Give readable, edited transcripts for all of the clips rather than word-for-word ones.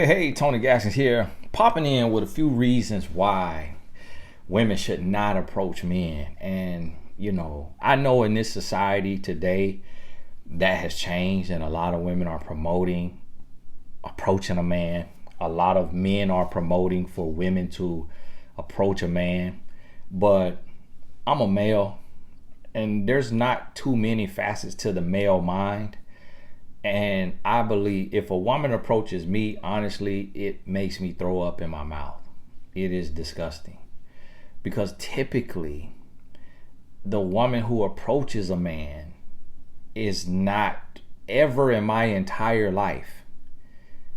Hey, Tony Gaskins here, popping in with a few reasons why women should not approach men. And, I know in this society today that has changed, and a lot of women are promoting approaching a man. A lot of men are promoting for women to approach a man. But I'm a male, and there's not too many facets to the male mind. And I believe if a woman approaches me, honestly, it makes me throw up in my mouth. It is disgusting. Because typically, the woman who approaches a man is not ever in my entire life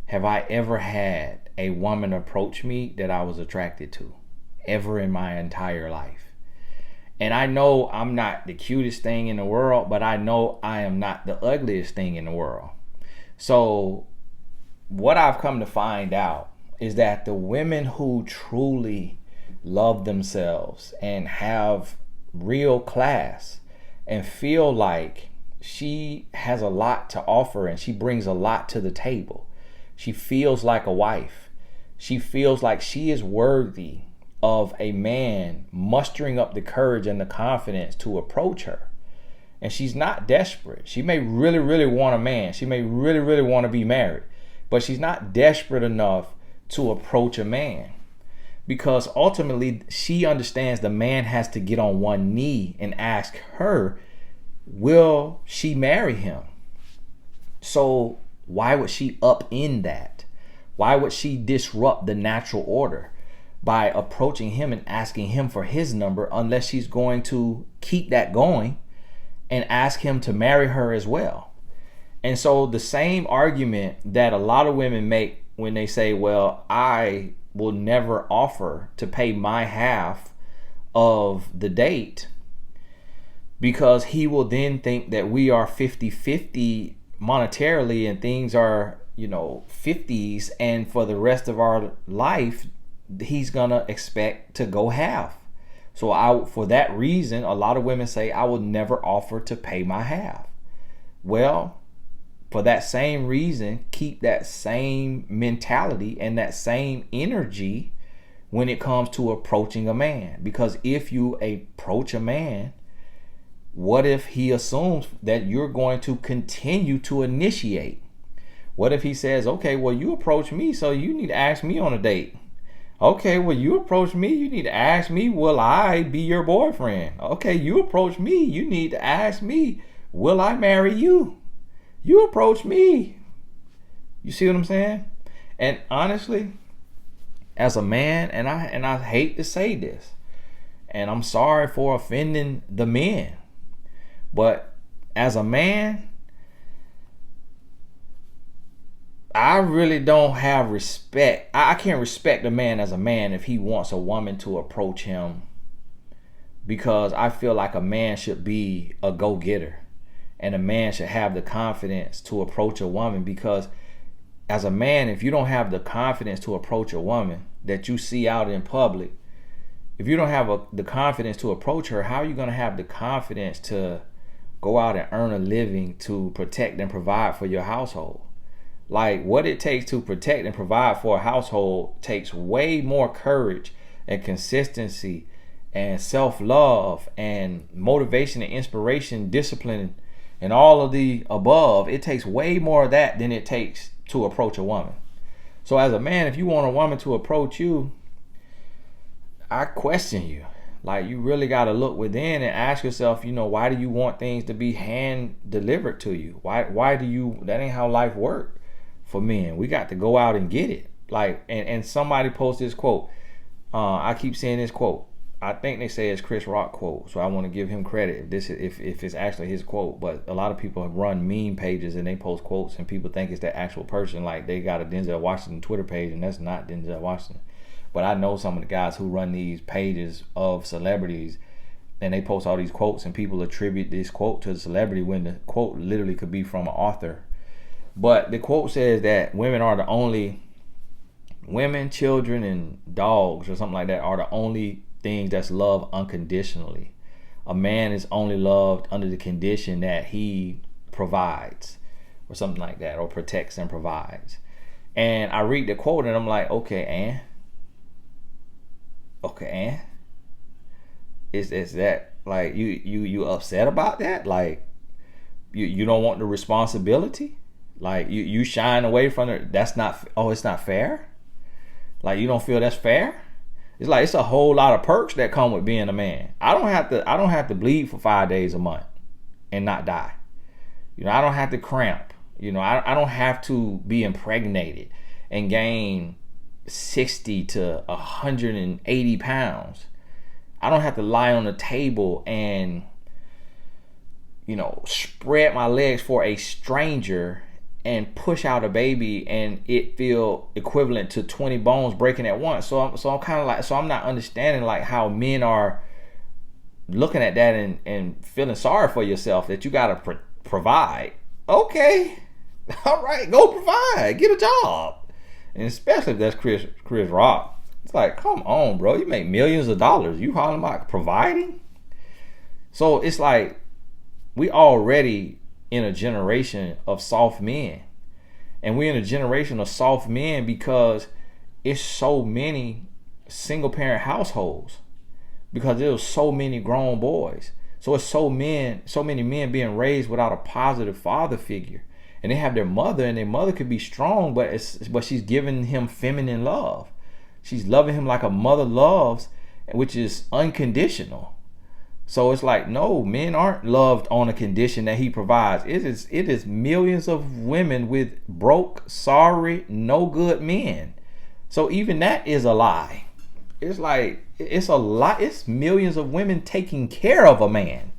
have I ever had a woman approach me that I was attracted to. Ever in my entire life. And I know I'm not the cutest thing in the world, but I know I am not the ugliest thing in the world. So what I've come to find out is that the women who truly love themselves and have real class and feel like she has a lot to offer and she brings a lot to the table. She feels like a wife. She feels like she is worthy of a man mustering up the courage and the confidence to approach her. And she's not desperate. She may really, really want a man. She may really, really want to be married. But she's not desperate enough to approach a man. Because ultimately, she understands the man has to get on one knee and ask her, will she marry him? So why would she up in that? Why would she disrupt the natural order by approaching him and asking him for his number, unless she's going to keep that going and ask him to marry her as well? And so the same argument that a lot of women make when they say, well, I will never offer to pay my half of the date because he will then think that we are 50-50 monetarily and things are, 50s, and for the rest of our life he's gonna expect to go half. So for that reason, a lot of women say, I will never offer to pay my half. Well, for that same reason, keep that same mentality and that same energy when it comes to approaching a man. Because if you approach a man, what if he assumes that you're going to continue to initiate? What if he says, okay, well, you approach me, so you need to ask me on a date. Okay, well, you approach me, you need to ask me, will I be your boyfriend? Okay, you approach me, you need to ask me, will I marry you? You approach me. You see what I'm saying? And honestly, as a man, and I hate to say this, and I'm sorry for offending the men, but as a man, I really don't have respect. I can't respect a man as a man if he wants a woman to approach him, because I feel like a man should be a go-getter and a man should have the confidence to approach a woman. Because as a man, if you don't have the confidence to approach a woman that you see out in public, if you don't have the confidence to approach her, how are you going to have the confidence to go out and earn a living to protect and provide for your household? Like, what it takes to protect and provide for a household takes way more courage and consistency and self-love and motivation and inspiration, discipline, and all of the above. It takes way more of that than it takes to approach a woman. So as a man, if you want a woman to approach you, I question you. Like, you really got to look within and ask yourself, why do you want things to be hand delivered to you? Why do you, that ain't how life works. For men, we got to go out and get it. Like, and somebody posted this quote. I keep seeing this quote. I think they say it's Chris Rock quote, so I want to give him credit if it's actually his quote. But a lot of people have run meme pages and they post quotes and people think it's the actual person. Like, they got a Denzel Washington Twitter page, and that's not Denzel Washington. But I know some of the guys who run these pages of celebrities, and they post all these quotes, and people attribute this quote to the celebrity when the quote literally could be from an author. But the quote says that women, children, and dogs or something like that are the only things that's loved unconditionally. A man is only loved under the condition that he provides or something like that, or protects and provides. And I read the quote and I'm like, and is that like you upset about that? Like you don't want the responsibility? Like you shying away from it? That's not. Oh, it's not fair. Like you don't feel that's fair? It's like it's a whole lot of perks that come with being a man. I don't have to bleed for 5 days a month and not die. I don't have to cramp. I don't have to be impregnated and gain 60 to 180 pounds. I don't have to lie on the table and spread my legs for a stranger and push out a baby and it feel equivalent to 20 bones breaking at once. So I'm kind of like, so I'm not understanding like how men are looking at that and feeling sorry for yourself that you gotta provide. Okay, all right, go provide, get a job, and especially if that's Chris Rock. It's like, come on, bro, you make millions of dollars. You hollering about providing? So it's like we already in a generation of soft men. And we're in a generation of soft men because it's so many single parent households. Because there's so many grown boys. So it's so many men being raised without a positive father figure. And they have their mother, and their mother could be strong, but she's giving him feminine love. She's loving him like a mother loves, which is unconditional. So it's like, no, men aren't loved on a condition that he provides. It is millions of women with broke, sorry, no good men. So even that is a lie. It's like, it's a lot. It's millions of women taking care of a man.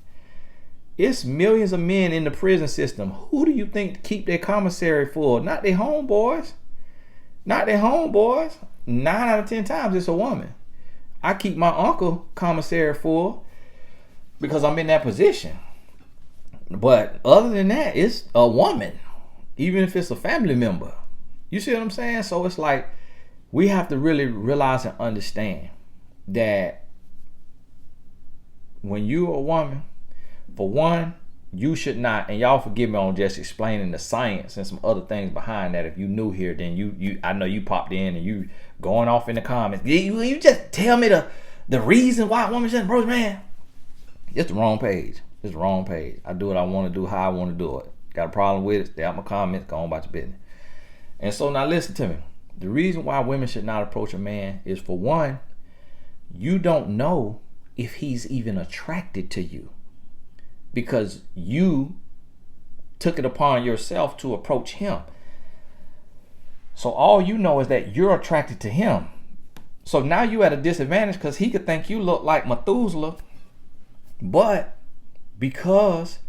It's millions of men in the prison system. Who do you think keep their commissary full? Not their homeboys. Not their homeboys. 9 out of 10 times it's a woman. I keep my uncle commissary full because I'm in that position. But other than that, it's a woman. Even if it's a family member. You see what I'm saying? So it's like, we have to really realize and understand that when you're a woman, for one, you should not, and y'all forgive me on just explaining the science and some other things behind that. If you new here, then you I know you popped in and you going off in the comments. You just tell me the reason why a woman shouldn't approach man. It's the wrong page. It's the wrong page. I do what I want to do, how I want to do it. Got a problem with it, stay out my comments, go on about your business. And so now listen to me. The reason why women should not approach a man is, for one, you don't know if he's even attracted to you because you took it upon yourself to approach him. So all you know is that you're attracted to him. So now you at a disadvantage because he could think you look like Methuselah, but because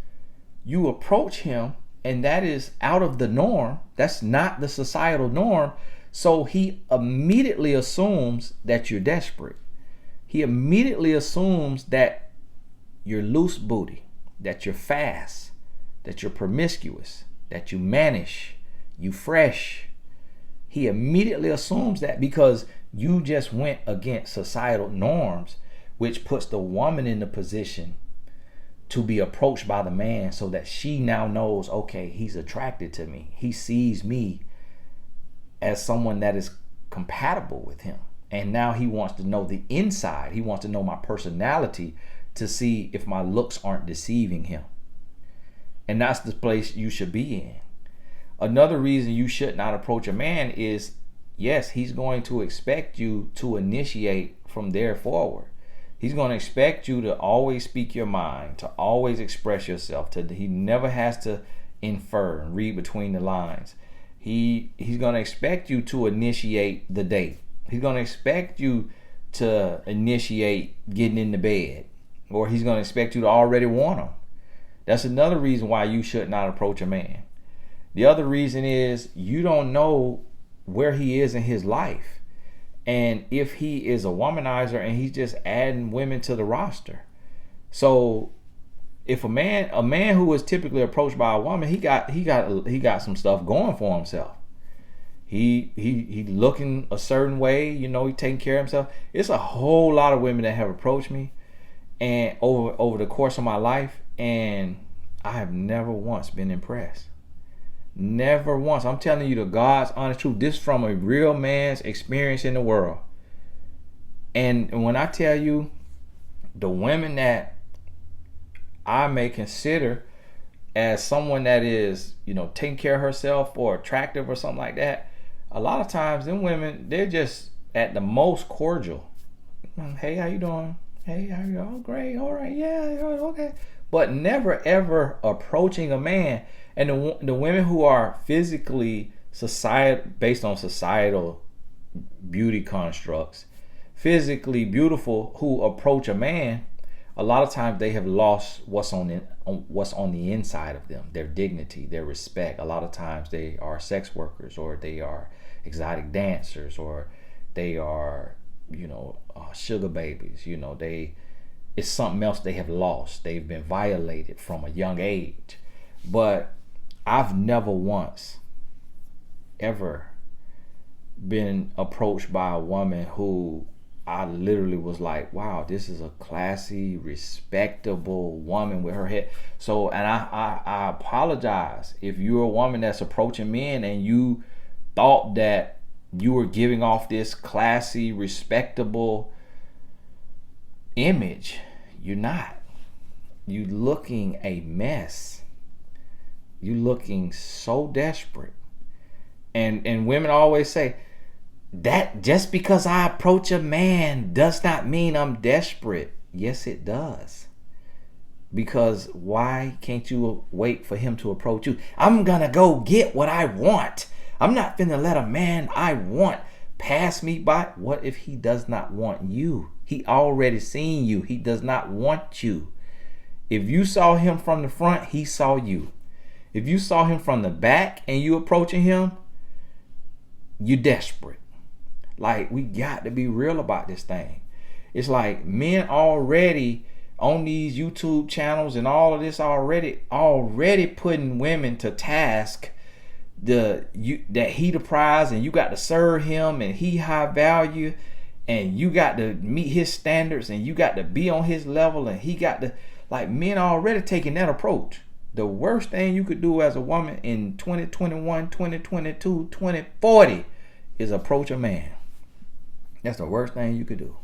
you approach him and that is out of the norm, that's not the societal norm. So he immediately assumes that you're desperate. He immediately assumes that you're loose booty, that you're fast, that you're promiscuous, that you mannish, you fresh. He immediately assumes that because you just went against societal norms, which puts the woman in the position to be approached by the man so that she now knows, okay, he's attracted to me. He sees me as someone that is compatible with him. And now he wants to know the inside. He wants to know my personality to see if my looks aren't deceiving him. And that's the place you should be in. Another reason you should not approach a man is, yes, he's going to expect you to initiate from there forward. He's going to expect you to always speak your mind, to always express yourself. He never has to infer and read between the lines. He's going to expect you to initiate the date. He's going to expect you to initiate getting in the bed, or he's going to expect you to already want him. That's another reason why you should not approach a man. The other reason is you don't know where he is in his life. And if he is a womanizer and he's just adding women to the roster. So if a man who is typically approached by a woman, he got some stuff going for himself. He looking a certain way, he taking care of himself. It's a whole lot of women that have approached me and over the course of my life, and I have never once been impressed. Never once. I'm telling you the God's honest truth. This from a real man's experience in the world. And when I tell you, the women that I may consider as someone that is, taking care of herself or attractive or something like that, a lot of times them women, they're just at the most cordial. Hey, how you doing? Hey, how you doing? Oh, great. All right. Yeah. Okay. But never ever approaching a man. And the women who are physically based on societal beauty constructs, physically beautiful, who approach a man, a lot of times they have lost what's on the inside of them, their dignity, their respect. A lot of times they are sex workers, or they are exotic dancers, or they are, sugar babies. It's something else they have lost. They've been violated from a young age. But I've never once ever been approached by a woman who I literally was like, wow, this is a classy, respectable woman with her head. So, and I apologize if you're a woman that's approaching men and you thought that you were giving off this classy, respectable image. You're not. You looking a mess. You looking so desperate. And women always say, that just because I approach a man does not mean I'm desperate. Yes, it does. Because why can't you wait for him to approach you? I'm gonna go get what I want. I'm not finna let a man I want pass me by. What if he does not want you? He already seen you. He does not want you. If you saw him from the front, he saw you. If you saw him from the back and you approaching him, you're desperate. Like, we got to be real about this thing. It's like men already on these YouTube channels and all of this already putting women to task that he the prize and you got to serve him and he high value and you got to meet his standards and you got to be on his level and he got to, like, men already taking that approach. The worst thing you could do as a woman in 2021, 2022, 2040 is approach a man. That's the worst thing you could do.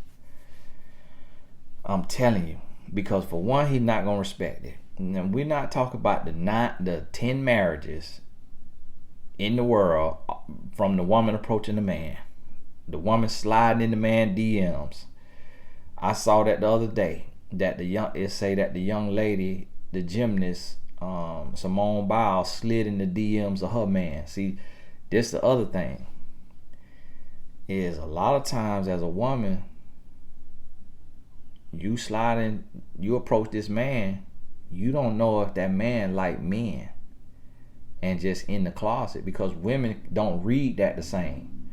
I'm telling you. Because for one, he's not going to respect it. Now, we're not talking about the 10 marriages in the world from the woman approaching the man. The woman sliding in the man DMs. I saw that the other day. That the young lady, the gymnast, Simone Biles, slid in the DMs of her man. See, this the other thing. Is a lot of times as a woman, you approach this man, you don't know if that man like men and just in the closet, because women don't read that the same.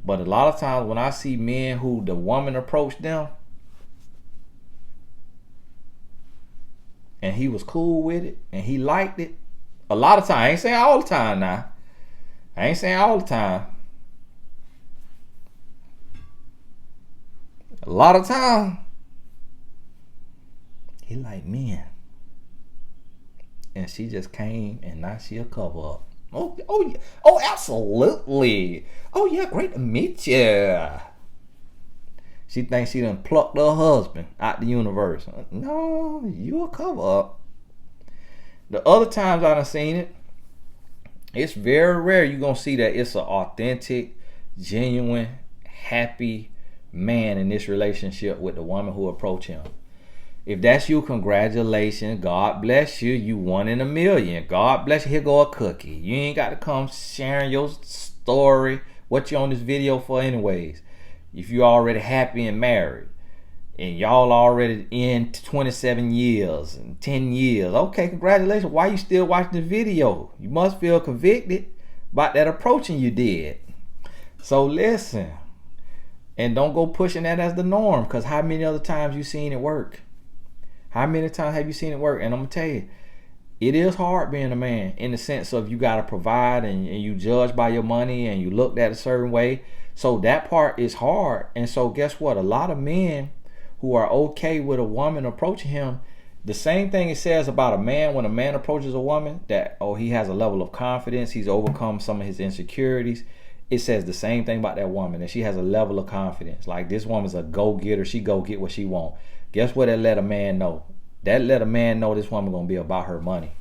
But a lot of times when I see men who the woman approached them and he was cool with it and he liked it, a lot of times, I ain't saying all the time now. I ain't saying all the time. A lot of time, he like men. And she just came and now she'll cover up. Oh, absolutely. Oh, yeah, great to meet you. She thinks she done plucked her husband out the universe. No, you a cover up. The other times I done seen it, it's very rare you're going to see that it's an authentic, genuine, happy man in this relationship with the woman who approached him. If that's you, congratulations. God bless you. You 1 in a million. God bless you. Here go a cookie. You ain't got to come sharing your story, what you on this video for anyways. If you already happy and married and y'all already in 27 years and 10 years, okay, congratulations. Why you still watching the video? You must feel convicted about that approaching you did. So listen, and don't go pushing that as the norm, because how many other times you seen it work? How many times have you seen it work? And I'm gonna tell you, it is hard being a man in the sense of you gotta provide and you judge by your money and you looked at a certain way. So that part is hard. And so guess what? A lot of men who are okay with a woman approaching him, The same thing it says about a man when a man approaches a woman, that, oh, he has a level of confidence, he's overcome some of his insecurities. It says the same thing about that woman, that she has a level of confidence. Like, this woman's a go-getter. She go get what she want. Guess what that let a man know? That let a man know this woman gonna be about her money.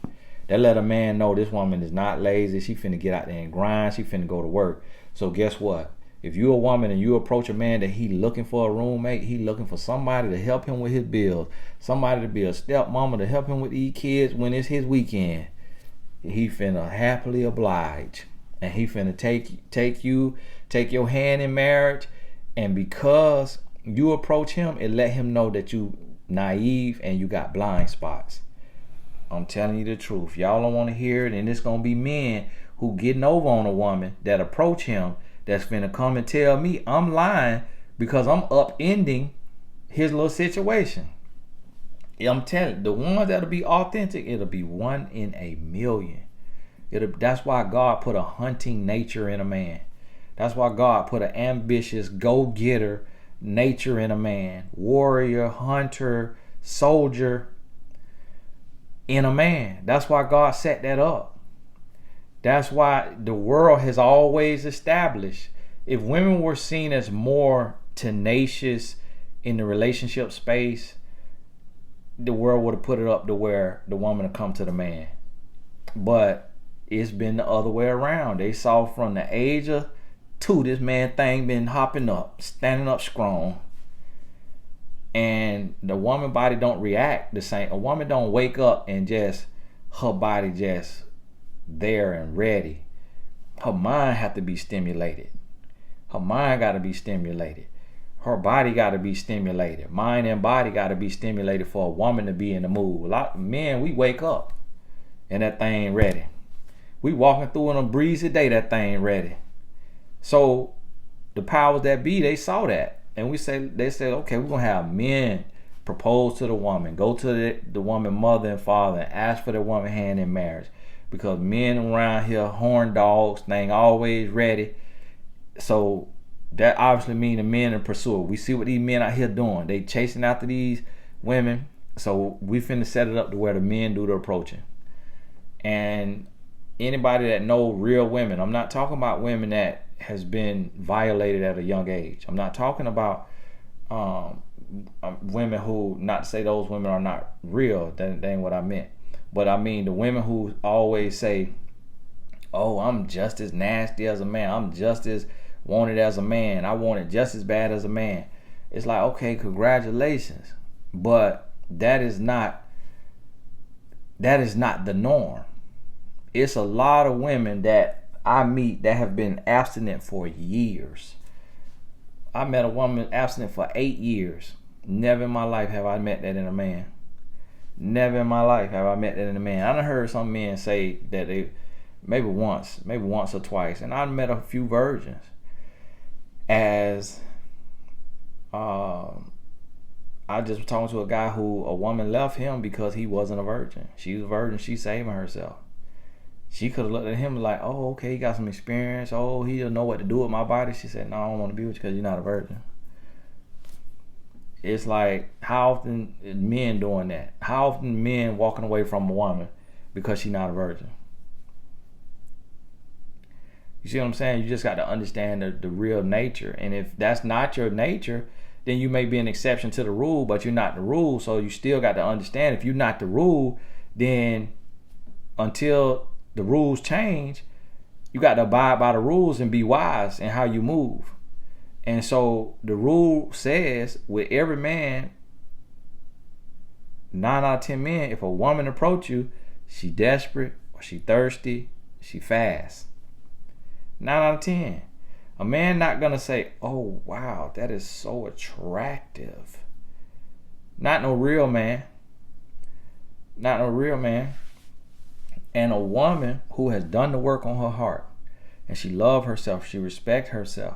That let a man know this woman is not lazy. She finna get out there and grind. She finna go to work. So guess what? If you're a woman and you approach a man that he looking for a roommate, he looking for somebody to help him with his bills, somebody to be a stepmama to help him with these kids when it's his weekend, he finna happily oblige. And he finna take your hand in marriage. And because you approach him, it let him know that you naive and you got blind spots. I'm telling you the truth. Y'all don't want to hear it, and it's gonna be men who getting over on a woman that approach him that's finna come and tell me I'm lying because I'm upending his little situation. I'm telling you, the ones that'll be authentic, it'll be 1 in a million. That's why God put a hunting nature in a man. That's why God put an ambitious go-getter nature in a man. Warrior, hunter, soldier in a man. That's why God set that up. That's why the world has always established, if women were seen as more tenacious in the relationship space, the world would have put it up to where the woman would come to the man. But it's been the other way around. They saw from the age of 2, this man thing been hopping up, standing up strong. And the woman body don't react the same. A woman don't wake up and just, her body just there and ready. Her mind have to be stimulated. Her mind got to be stimulated. Her body got to be stimulated. Mind and body got to be stimulated for a woman to be in the mood. A lot of men, we wake up and that thing ready. We walking through on a breezy day, that thing ready. So the powers that be, they saw that. And they said, okay, we're going to have men propose to the woman. Go to the woman mother and father and ask for the woman hand in marriage. Because men around here, horn dogs, thing always ready. So that obviously means the men in pursuit. We see what these men out here doing. They chasing after these women. So we finna set it up to where the men do the approaching. And anybody that know real women, I'm not talking about women that has been violated at a young age. I'm not talking about women who, not to say those women are not real, that ain't what I meant. But I mean the women who always say, oh, I'm just as nasty as a man. I'm just as wanted as a man. I want it just as bad as a man. It's like, okay, congratulations. But that is not the norm. It's a lot of women that I meet that have been abstinent for years. I met a woman abstinent for 8 years. Never in my life have I met that in a man. Never in my life have I met that in a man. I done heard some men say that they maybe once or twice, and I met a few virgins. As I just was talking to a guy who a woman left him because he wasn't a virgin. She was a virgin. She saving herself. She could have looked at him like, oh, okay, he got some experience. Oh, he'll know what to do with my body. She said, no, I don't want to be with you because you're not a virgin. It's like, how often men doing that? How often men walking away from a woman because she's not a virgin? You see what I'm saying? You just got to understand the real nature. And if that's not your nature, then you may be an exception to the rule, but you're not the rule. So you still got to understand, if you're not the rule, then until the rules change, you got to abide by the rules and be wise in how you move. And so the rule says, with every man, 9 out of 10 men, if a woman approach you, she desperate or she thirsty, she fast. 9 out of 10. A man not gonna say, oh wow, that is so attractive. Not no real man. Not no real man. And a woman who has done the work on her heart, and she love herself, she respect herself,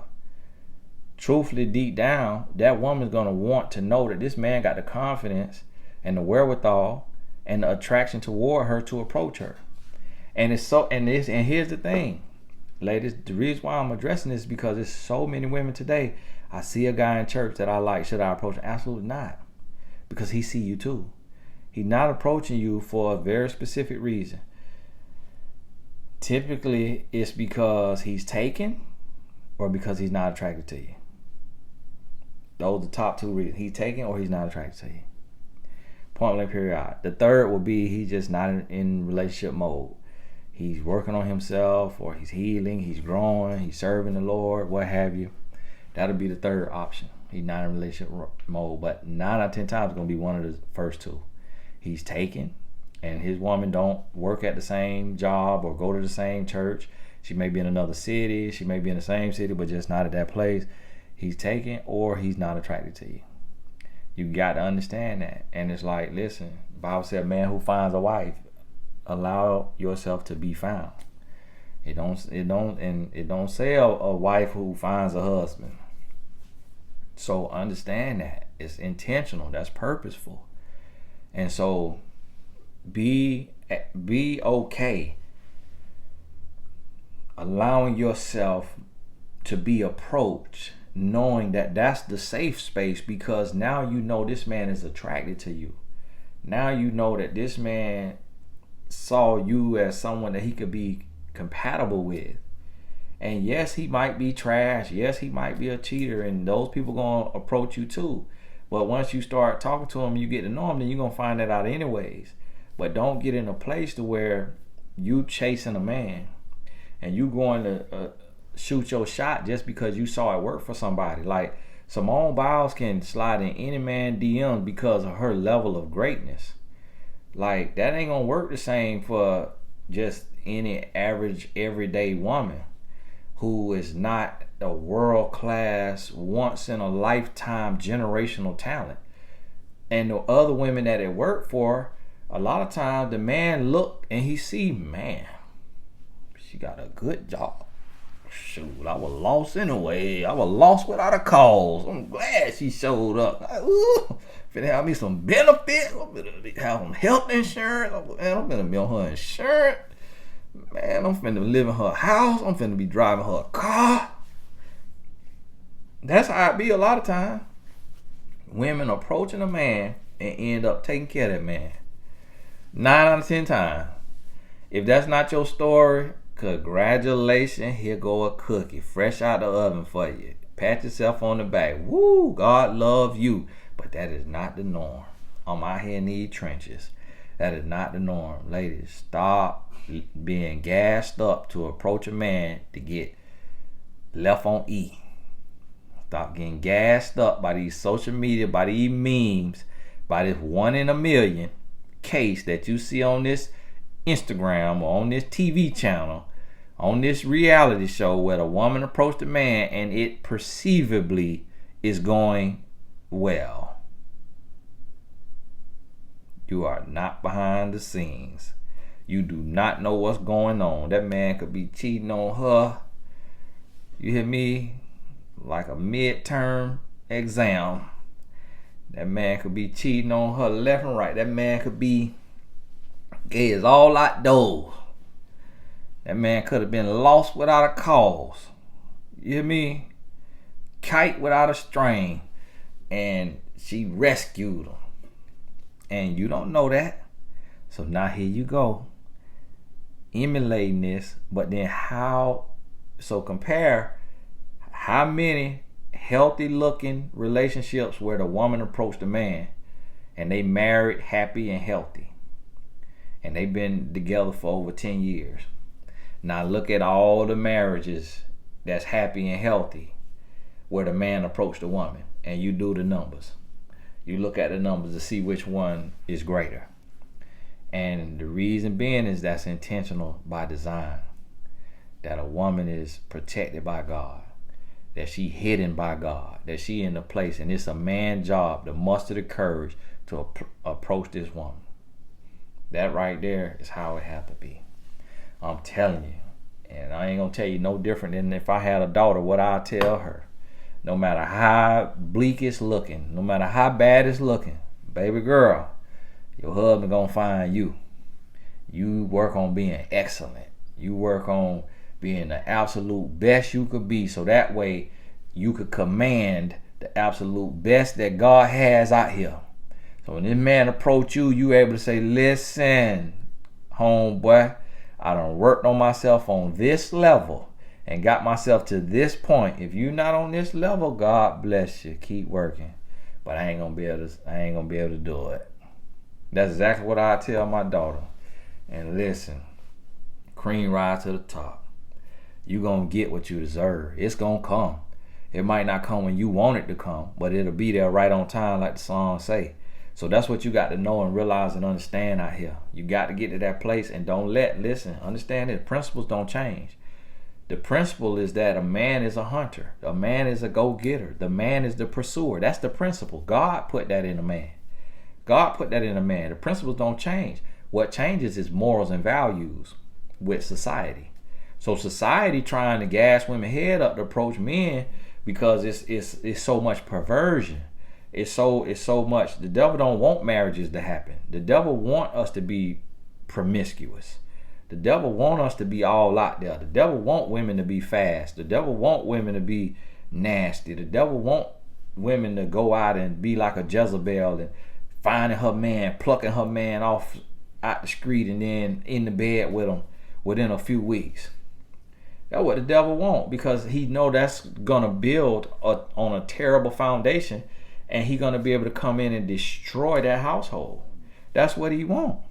truthfully deep down, that woman's gonna want to know that this man got the confidence and the wherewithal and the attraction toward her to approach her. And here's the thing, ladies, the reason why I'm addressing this is because there's so many women today. I see a guy in church that I like. Should I approach him? Absolutely not. Because he see you too. He's not approaching you for a very specific reason. Typically, it's because he's taken or because he's not attracted to you. Those are the top two reasons. He's taken or he's not attracted to you. Point blank period. The third will be he's just not in relationship mode. He's working on himself, or he's healing, he's growing, he's serving the Lord, what have you. That'll be the third option. He's not in relationship mode. But 9 out of 10 times it's going to be one of the first two. He's taken, and his woman don't work at the same job or go to the same church. She may be in another city. She may be in the same city, but just not at that place. He's taken, or he's not attracted to you. You got to understand that. And it's like, listen, the Bible said, man who finds a wife, allow yourself to be found. It don't say a wife who finds a husband. So understand that. It's intentional. That's purposeful. And so be okay allowing yourself to be approached, knowing that that's the safe space, because now you know this man is attracted to you. Now you know that this man saw you as someone that he could be compatible with. And yes, he might be trash. Yes, he might be a cheater, and those people gonna approach you too. But once you start talking to him, you get to know him, then you're gonna find that out anyways. But don't get in a place to where you chasing a man and you going to shoot your shot just because you saw it work for somebody. Like Simone Biles can slide in any man DMs because of her level of greatness. Like that ain't gonna work the same for just any average everyday woman who is not a world-class, once-in-a-lifetime generational talent. And the other women that it work for, a lot of times the man look and he see, man, she got a good job. Shoot, I was lost anyway. I was lost without a cause. I'm glad she showed up. Finna have me some benefits. I'm finna have some health insurance. I'm finna be on her insurance. Man, I'm finna live in her house. I'm finna be driving her car. That's how it be a lot of times. Women approaching a man and end up taking care of that man. 9 out of 10 times. If that's not your story, congratulations. Here go a cookie fresh out the oven for you. Pat yourself on the back. Woo, God love you. But that is not the norm. I'm out here in these trenches. That is not the norm. Ladies, stop being gassed up to approach a man to get left on E. Stop getting gassed up by these social media, by these memes, by this 1 in a million case that you see on this Instagram or on this TV channel, on this reality show where the woman approached a man and it perceivably is going well. You are not behind the scenes. You do not know what's going on. That man could be cheating on her. You hear me? Like a midterm exam. That man could be cheating on her left and right. That man could be gay as all outdoors. That man could have been lost without a cause. You hear me? Kite without a string. And she rescued him. And you don't know that. So now here you go. Emulating this. But then compare how many healthy looking relationships where the woman approached the man and they married happy and healthy. And they've been together for over 10 years. Now look at all the marriages that's happy and healthy where the man approached the woman, and you do the numbers. You look at the numbers to see which one is greater. And the reason being is that's intentional by design. That a woman is protected by God. That she hidden by God. That she in the place, and it's a man's job to muster the courage to approach this woman. That right there is how it has to be. I'm telling you. And I ain't gonna tell you no different than if I had a daughter, what I'll tell her. No matter how bleak it's looking, no matter how bad it's looking, baby girl, your husband gonna find you. You work on being excellent. You work on being the absolute best you could be, so that way you could command the absolute best that God has out here. So when this man approach you, you able to say, listen, homeboy, I done worked on myself on this level and got myself to this point. If you're not on this level, God bless you. Keep working. But I ain't gonna be able to do it. That's exactly what I tell my daughter. And listen, cream rise to the top. You gonna get what you deserve. It's gonna come. It might not come when you want it to come, but it'll be there right on time, like the song say. So that's what you got to know and realize and understand out here. You got to get to that place and understand that principles don't change. The principle is that a man is a hunter. A man is a go-getter. The man is the pursuer. That's the principle. God put that in a man. God put that in a man. The principles don't change. What changes is morals and values with society. So society trying to gas women head up to approach men because it's so much perversion. It's so much. The devil don't want marriages to happen. The devil want us to be promiscuous. The devil want us to be all out there. The devil want women to be fast. The devil want women to be nasty. The devil want women to go out and be like a Jezebel and finding her man, plucking her man off out the street and then in the bed with him within a few weeks. That's what the devil want, because he know that's gonna build on a terrible foundation, and he gonna be able to come in and destroy that household. That's what he want.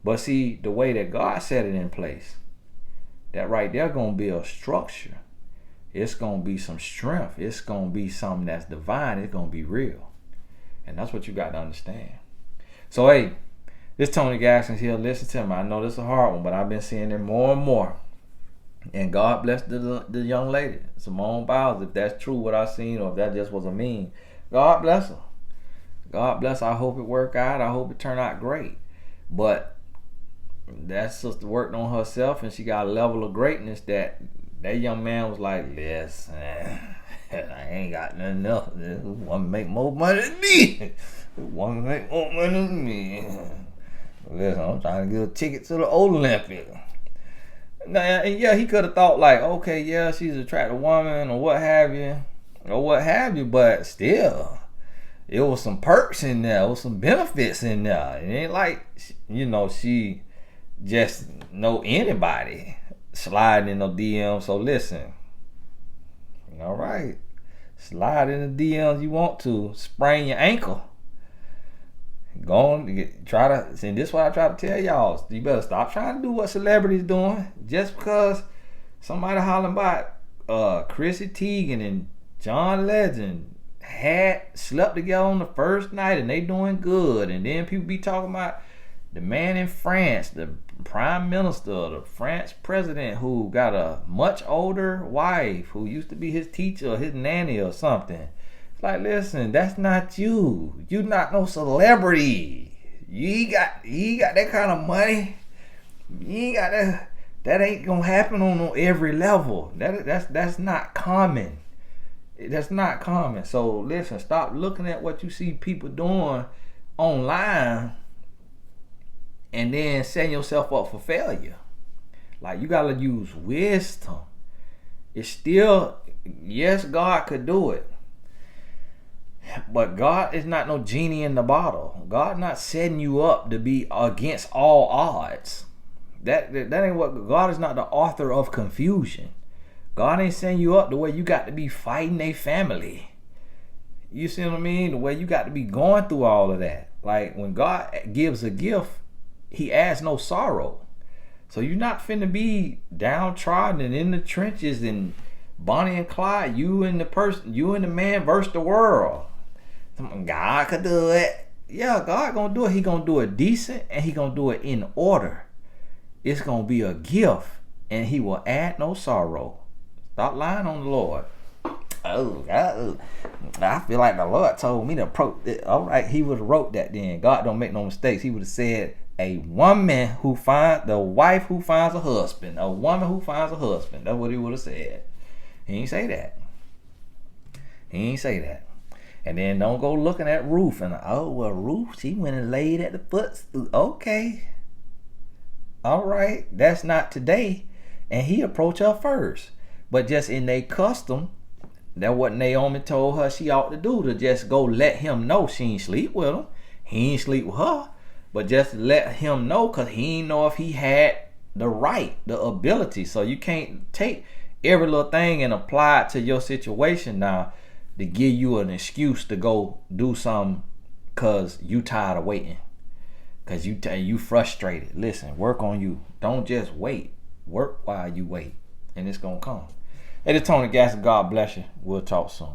But see, the way that God set it in place, that right there gonna be a structure. It's gonna be some strength. It's gonna be something that's divine. It's gonna be real. And that's what you got to understand. So hey, this Tony Gaskins here, listen to me. I know this is a hard one, but I've been seeing it more and more. And God bless the young lady, Simone Biles, if that's true what I seen, or if that just was a meme. God bless her. God bless her. I hope it work out. I hope it turn out great. But that sister worked on herself, and she got a level of greatness that young man was like, listen, I ain't got nothing else. Want to make more money than me. Want to make more money than me. Listen, I'm trying to get a ticket to the Olympics. Now, and yeah, he could have thought like, okay, yeah, she's an attractive woman or what have you, but still, it was some perks in there, it was some benefits in there. It ain't like, she just know anybody sliding in the DM. So listen, all right, slide in the DMs you want to, sprain your ankle. Go on, and this is what I try to tell y'all. You better stop trying to do what celebrities doing. Just because somebody hollering about Chrissy Teigen and John Legend had slept together on the first night and they doing good, and then people be talking about the man in France, the prime minister, the French president, who got a much older wife who used to be his teacher or his nanny or something. Like, listen, that's not you. You not no celebrity. You ain't got that kind of money. You ain't got that. That ain't gonna happen on every level. That's not common. That's not common. So listen, stop looking at what you see people doing online and then setting yourself up for failure. Like, you gotta use wisdom. It's still, yes, God could do it. But God is not no genie in the bottle. God not setting you up to be against all odds. That ain't what. God is not the author of confusion. God ain't setting you up the way you got to be fighting a family. You see what I mean? The way you got to be going through all of that. Like, when God gives a gift, he adds no sorrow. So you're not finna be downtrodden and in the trenches and Bonnie and Clyde, you and the man versus the world. God could do it. Yeah, God gonna do it. He gonna do it decent, and he gonna do it in order. It's gonna be a gift, and he will add no sorrow. Stop lying on the Lord. I feel like the Lord told me to approach it. All right, he would have wrote that then. God don't make no mistakes. He would have said, a wife who finds a husband. A woman who finds a husband. That's what he would have said. He ain't say that. And then don't go looking at Ruth and, Ruth, she went and laid at the footstool. Okay. All right. That's not today. And he approached her first. But just in their custom, that what Naomi told her she ought to do, to just go let him know she ain't sleep with him. He ain't sleep with her. But just let him know, because he ain't know if he had the right, the ability. So you can't take every little thing and apply it to your situation now to give you an excuse to go do something because you tired of waiting. Because you frustrated. Listen, work on you. Don't just wait. Work while you wait. And it's going to come. Hey, this is Tony Gasson. God bless you. We'll talk soon.